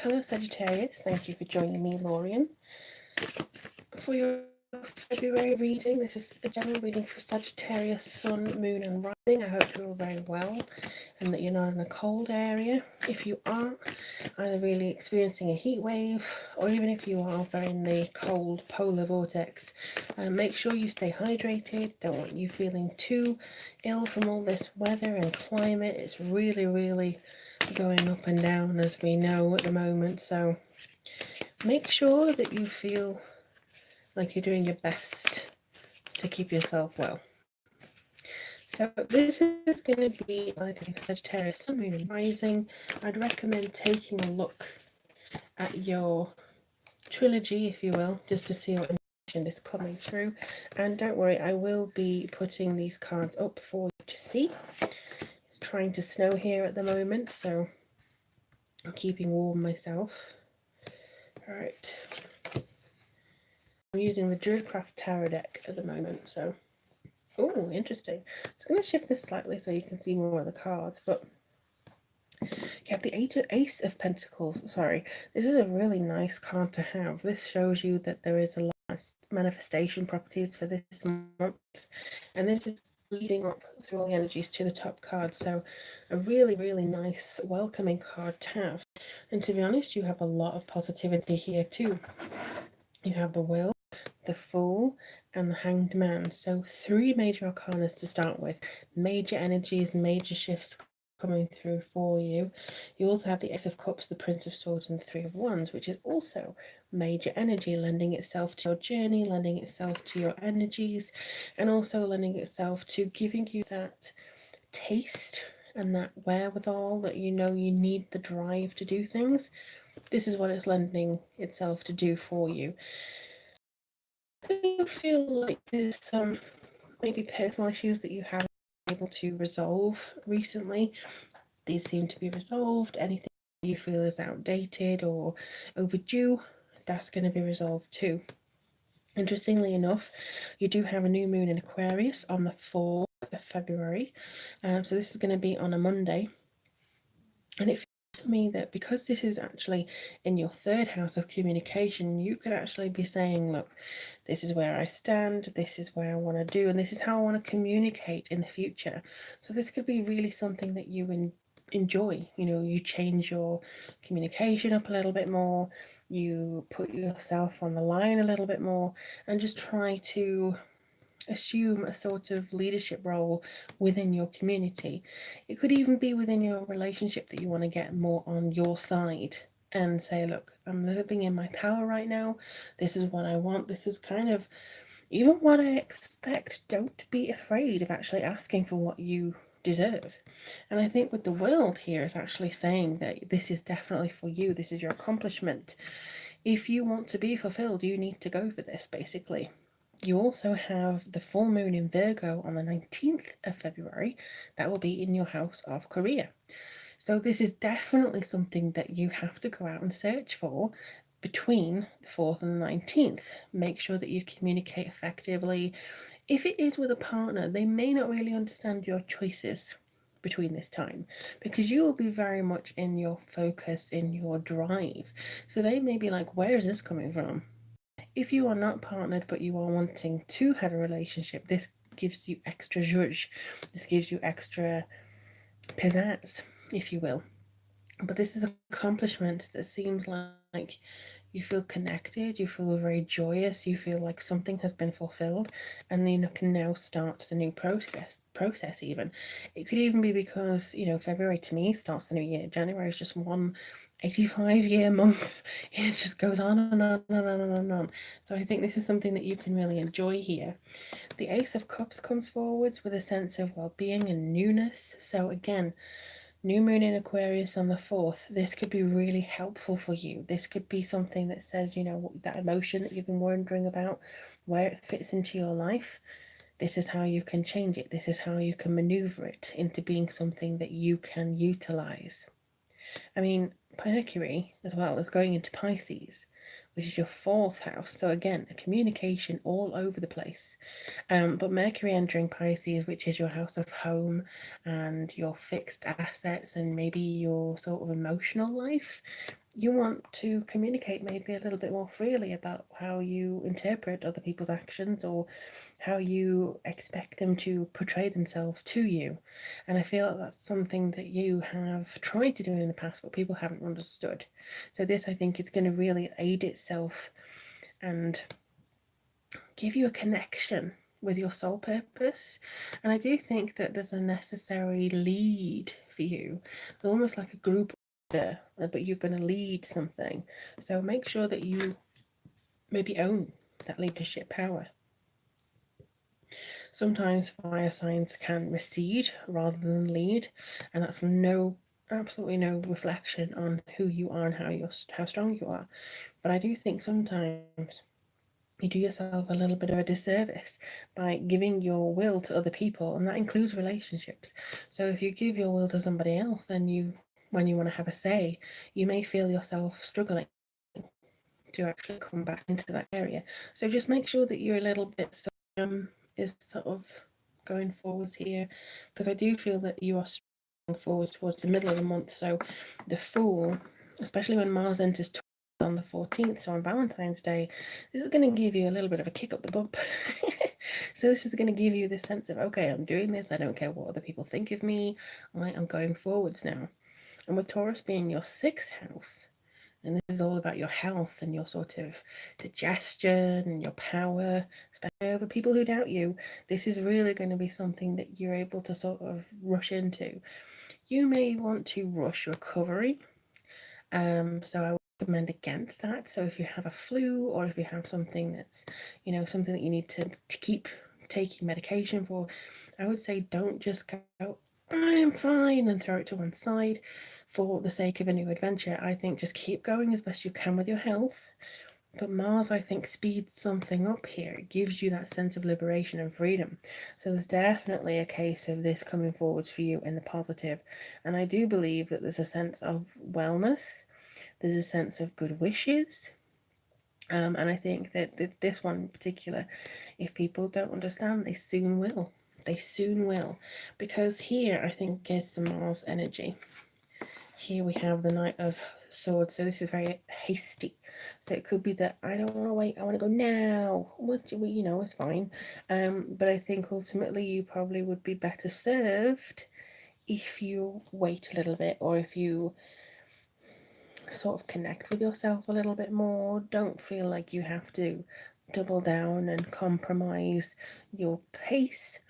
Hello Sagittarius, thank you for joining me, Lorian, for your February reading. This is a general reading for Sagittarius, Sun, Moon and Rising. I hope you're all very well and that you're not in a cold area. If you are either really experiencing a heat wave or even if you are very in the cold polar vortex, make sure you stay hydrated. Don't want you feeling too ill from all this weather and climate. It's really going up and down, as we know at the moment, so make sure that you feel like you're doing your best to keep yourself well. So this is going to be like a Sagittarius Sun, Moon and Rising. I'd recommend taking a look at your trilogy, if you will, just to see what information is coming through. And don't worry, I will be putting these cards up for you to see. It's trying to snow here at the moment, so I'm keeping warm myself. Alright. I'm using the Druidcraft Tarot deck at the moment, so... Oh, interesting. I'm just going to shift this slightly so you can see more of the cards, but... You have the Ace of Pentacles. Sorry, this is a really nice card to have. This shows you that there is a lot of manifestation properties for this month, and this is leading up through all the energies to the top card, so a really nice welcoming card to have. And to be honest, you have a lot of positivity here too. You have the Will, the Fool and the Hanged Man, so 3 major arcanas to start with. Major energies, major shifts coming through for you. You also have the Ace of Cups, the Prince of Swords and the Three of Wands, which is also major energy, lending itself to your journey, lending itself to your energies, and also lending itself to giving you that taste and that wherewithal that you know you need the drive to do things. This is what it's lending itself to do for you. I feel like there's some maybe personal issues that you haven't been able to resolve recently. These seem to be resolved. Anything you feel is outdated or overdue, that's going to be resolved too. Interestingly enough, you do have a new moon in Aquarius on the 4th of February. So this is going to be on a Monday. And it feels to me that because this is actually in your 3rd house of communication, you could actually be saying, look, this is where I stand, this is where I want to do, and this is how I want to communicate in the future. So this could be really something that you enjoy. You know, you change your communication up a little bit more, you put yourself on the line a little bit more, and just try to assume a sort of leadership role within your community. It could even be within your relationship that you want to get more on your side and say, look, I'm living in my power right now, this is what I want, this is kind of even what I expect. Don't be afraid of actually asking for what you deserve. And I think with the world here is actually saying that this is definitely for you, this is your accomplishment. If you want to be fulfilled, you need to go for this, basically. You also have the full moon in Virgo on the 19th of February. That will be in your house of career. So this is definitely something that you have to go out and search for between the 4th and the 19th. Make sure that you communicate effectively. If it is with a partner, they may not really understand your choices between this time because you will be very much in your focus, in your drive. So they may be like, where is this coming from? If you are not partnered but you are wanting to have a relationship, this gives you extra zhuzh. This gives you extra pizzazz, if you will. But this is an accomplishment that seems like you feel connected, you feel very joyous, you feel like something has been fulfilled, and you can now start the new process even. It could even be because, you know, February to me starts the new year. January is just one 85-year month. It just goes on and on and on and on. So I think this is something that you can really enjoy here. The Ace of Cups comes forwards with a sense of well-being and newness. So again, new moon in Aquarius on the 4th, this could be really helpful for you. This could be something that says, you know, that emotion that you've been wondering about, where it fits into your life. This is how you can change it. This is how you can maneuver it into being something that you can utilize. I mean, Mercury as well is going into Pisces, which is your 4th house. So again, a communication all over the place. But Mercury entering Pisces, which is your house of home and your fixed assets and maybe your sort of emotional life, you want to communicate maybe a little bit more freely about how you interpret other people's actions or how you expect them to portray themselves to you. And I feel like that's something that you have tried to do in the past, but people haven't understood. So this, I think, is going to really aid itself and give you a connection with your soul purpose. And I do think that there's a necessary lead for you, almost like a group leader, but you're going to lead something. So make sure that you maybe own that leadership power. Sometimes fire signs can recede rather than lead, and that's absolutely no reflection on who you are and how strong you are. But I do think sometimes you do yourself a little bit of a disservice by giving your will to other people, and that includes relationships. So if you give your will to somebody else, then when you want to have a say, you may feel yourself struggling to actually come back into that area. So just make sure that you're a little bit is sort of going forwards here, because I do feel that you are strong forward towards the middle of the month. So the Fool, especially when Mars enters on the 14th, so on Valentine's Day, this is going to give you a little bit of a kick up the bump. So this is going to give you this sense of, okay, I'm doing this, I don't care what other people think of me, I am going forwards now. And with Taurus being your 6th house, and this is all about your health and your sort of digestion and your power, especially over people who doubt you. This is really going to be something that you're able to sort of rush into. You may want to rush recovery. So I would recommend against that. So if you have a flu, or if you have something that's, something that you need to keep taking medication for, I would say don't just go, I'm fine, and throw it to one side for the sake of a new adventure. I think just keep going as best you can with your health. But Mars, I think, speeds something up here. It gives you that sense of liberation and freedom. So there's definitely a case of this coming forwards for you in the positive. And I do believe that there's a sense of wellness. There's a sense of good wishes. And I think that this one in particular, if people don't understand, they soon will. They soon will. Because here, I think, is the Mars energy. Here we have the Knight of Swords, so this is very hasty. So it could be that I don't want to wait, I want to go now. What do we, it's fine. But I think ultimately you probably would be better served if you wait a little bit, or if you sort of connect with yourself a little bit more. Don't feel like you have to double down and compromise your pace,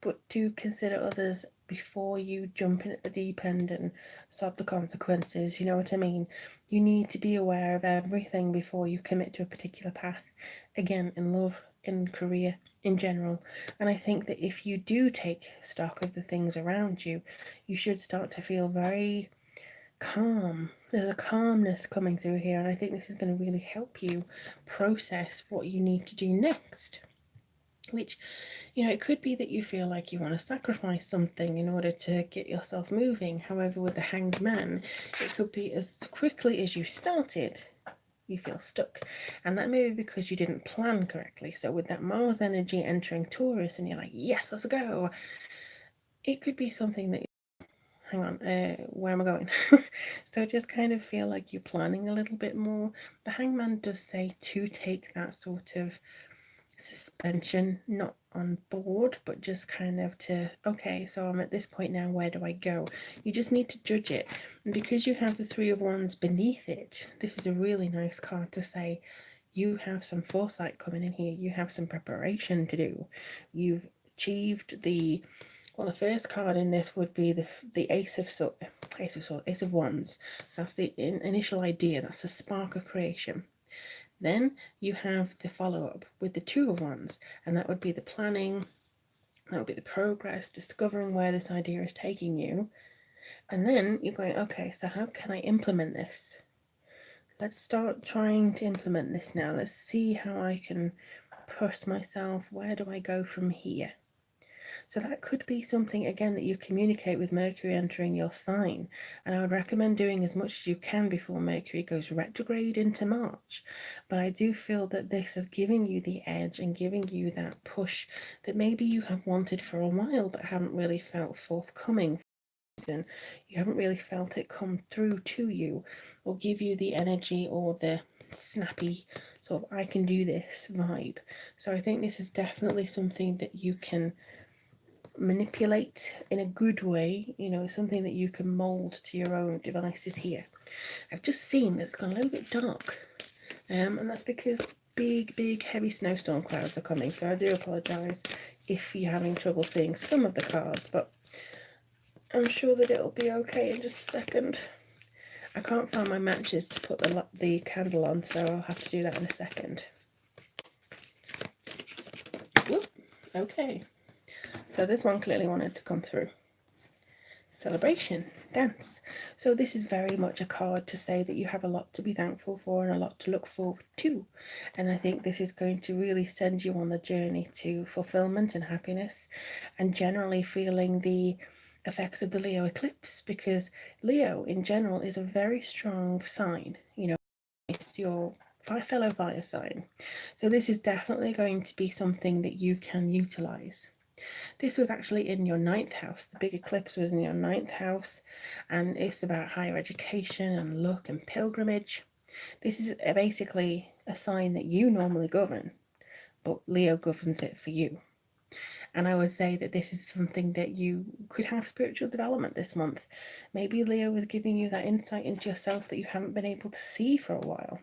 but do consider others before you jump in at the deep end and suffer the consequences. You know what I mean? You need to be aware of everything before you commit to a particular path. Again, in love, in career, in general. And I think that if you do take stock of the things around you, you should start to feel very calm. There's a calmness coming through here, and I think this is going to really help you process what you need to do next. Which, it could be that you feel like you want to sacrifice something in order to get yourself moving. However, with the Hanged Man, it could be as quickly as you started, you feel stuck. And that may be because you didn't plan correctly. So with that Mars energy entering Taurus and you're like, yes, let's go, it could be something that, hang on, where am I going? So just kind of feel like you're planning a little bit more. The Hangman does say to take that sort of suspension, not on board, but just kind of to, okay, so I'm at this point now, where do I go? You just need to judge it. And because you have the Three of Wands beneath it, this is a really nice card to say you have some foresight coming in here, you have some preparation to do. You've achieved the first card in this would be the Ace of Wands. So that's the initial idea, that's the spark of creation. Then you have the follow-up with the Two of Wands, and that would be the planning, that would be the progress, discovering where this idea is taking you. And then you're going, okay, so how can I implement this? Let's start trying to implement this now. Let's see how I can push myself. Where do I go from here? So that could be something, again, that you communicate with Mercury entering your sign. And I would recommend doing as much as you can before Mercury goes retrograde into March. But I do feel that this is giving you the edge and giving you that push that maybe you have wanted for a while but haven't really felt forthcoming. reason you haven't really felt it come through to you or give you the energy or the snappy sort of I can do this vibe. So I think this is definitely something that you can manipulate in a good way, you know, something that you can mold to your own devices here. I've just seen that it's gone a little bit dark, and that's because big heavy snowstorm clouds are coming, so I do apologise if you're having trouble seeing some of the cards, but I'm sure that it'll be okay in just a second. I can't find my matches to put the candle on, so I'll have to do that in a second. Whoop. Okay, so this one clearly wanted to come through. Celebration, dance. So this is very much a card to say that you have a lot to be thankful for and a lot to look forward to. And I think this is going to really send you on the journey to fulfillment and happiness, and generally feeling the effects of the Leo eclipse, because Leo in general is a very strong sign. You know, it's your fellow fire sign. So this is definitely going to be something that you can utilize. This was actually in your 9th house. The big eclipse was in your 9th house, and it's about higher education and luck and pilgrimage. This is basically a sign that you normally govern, but Leo governs it for you. And I would say that this is something that you could have spiritual development this month. Maybe Leo is giving you that insight into yourself that you haven't been able to see for a while.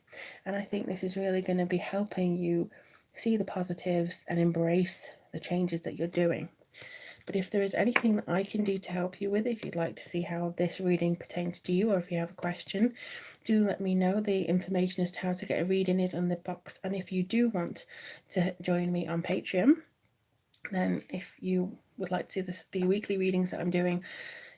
And I think this is really going to be helping you see the positives and embrace the changes that you're doing. But if there is anything that I can do to help you with, if you'd like to see how this reading pertains to you, or if you have a question, do let me know. The information as to how to get a reading is in the box. And if you do want to join me on Patreon, then if you would like to see the weekly readings that I'm doing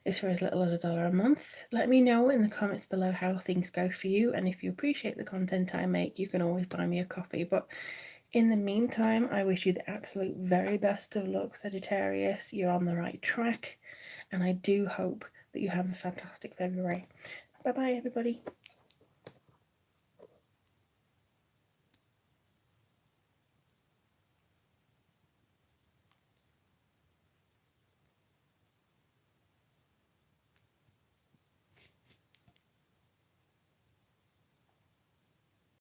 is for as little as $1 a month. Let me know in the comments below how things go for you, and if you appreciate the content I make, you can always buy me a coffee. But in the meantime, I wish you the absolute very best of luck, Sagittarius. You're on the right track, and I do hope that you have a fantastic February. Bye bye, everybody.